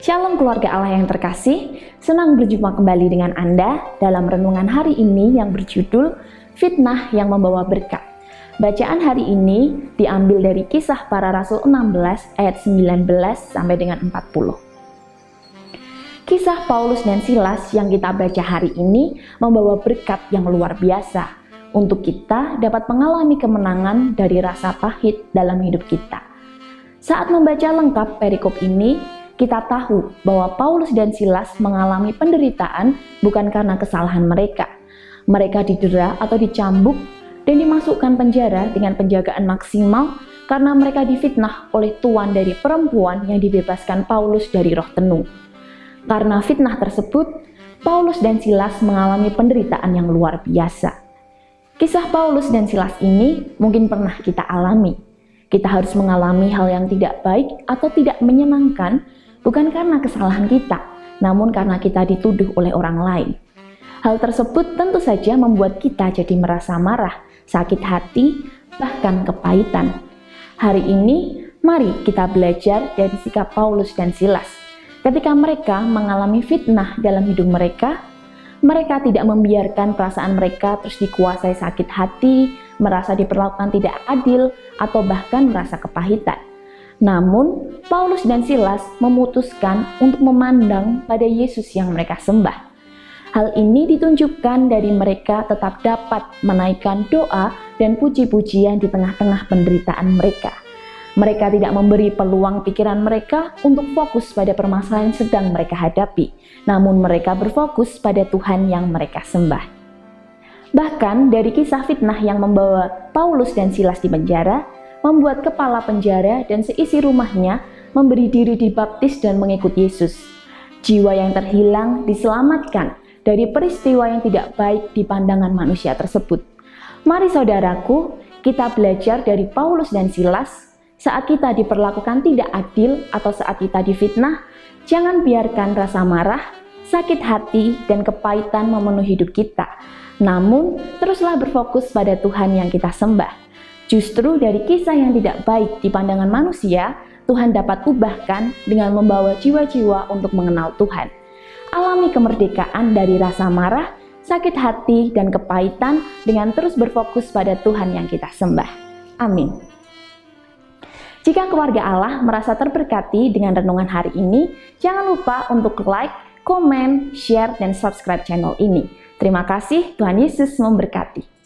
Shalom keluarga Allah yang terkasih, senang berjumpa kembali dengan Anda dalam renungan hari ini yang berjudul Fitnah yang Membawa Berkat. Bacaan hari ini diambil dari Kisah Para Rasul 16 ayat 19 sampai dengan 40. Kisah Paulus dan Silas yang kita baca hari ini membawa berkat yang luar biasa untuk kita dapat mengalami kemenangan dari rasa pahit dalam hidup kita. Saat membaca lengkap perikop ini, kita tahu bahwa Paulus dan Silas mengalami penderitaan bukan karena kesalahan mereka. Mereka didera atau dicambuk dan dimasukkan penjara dengan penjagaan maksimal karena mereka difitnah oleh tuan dari perempuan yang dibebaskan Paulus dari roh tenung. Karena fitnah tersebut, Paulus dan Silas mengalami penderitaan yang luar biasa. Kisah Paulus dan Silas ini mungkin pernah kita alami. Kita harus mengalami hal yang tidak baik atau tidak menyenangkan bukan karena kesalahan kita, namun karena kita dituduh oleh orang lain. Hal tersebut tentu saja membuat kita jadi merasa marah, sakit hati, bahkan kepahitan. Hari ini, mari kita belajar dari sikap Paulus dan Silas. Ketika mereka mengalami fitnah dalam hidup mereka tidak membiarkan perasaan mereka terus dikuasai sakit hati, merasa diperlakukan tidak adil, atau bahkan merasa kepahitan. Namun, Paulus dan Silas memutuskan untuk memandang pada Yesus yang mereka sembah. Hal ini ditunjukkan dari mereka tetap dapat menaikkan doa dan puji-pujian di tengah-tengah penderitaan mereka. Mereka tidak memberi peluang pikiran mereka untuk fokus pada permasalahan yang sedang mereka hadapi, namun mereka berfokus pada Tuhan yang mereka sembah. Bahkan dari kisah fitnah yang membawa Paulus dan Silas di penjara, membuat kepala penjara dan seisi rumahnya memberi diri dibaptis dan mengikut Yesus. Jiwa yang terhilang diselamatkan dari peristiwa yang tidak baik di pandangan manusia tersebut. Mari saudaraku, kita belajar dari Paulus dan Silas. Saat kita diperlakukan tidak adil atau saat kita difitnah, jangan biarkan rasa marah, sakit hati, dan kepahitan memenuhi hidup kita. Namun, teruslah berfokus pada Tuhan yang kita sembah. Justru dari kisah yang tidak baik di pandangan manusia, Tuhan dapat ubahkan dengan membawa jiwa-jiwa untuk mengenal Tuhan. Alami kemerdekaan dari rasa marah, sakit hati, dan kepahitan dengan terus berfokus pada Tuhan yang kita sembah. Amin. Jika keluarga Allah merasa terberkati dengan renungan hari ini, jangan lupa untuk like, komen, share, dan subscribe channel ini. Terima kasih, Tuhan Yesus memberkati.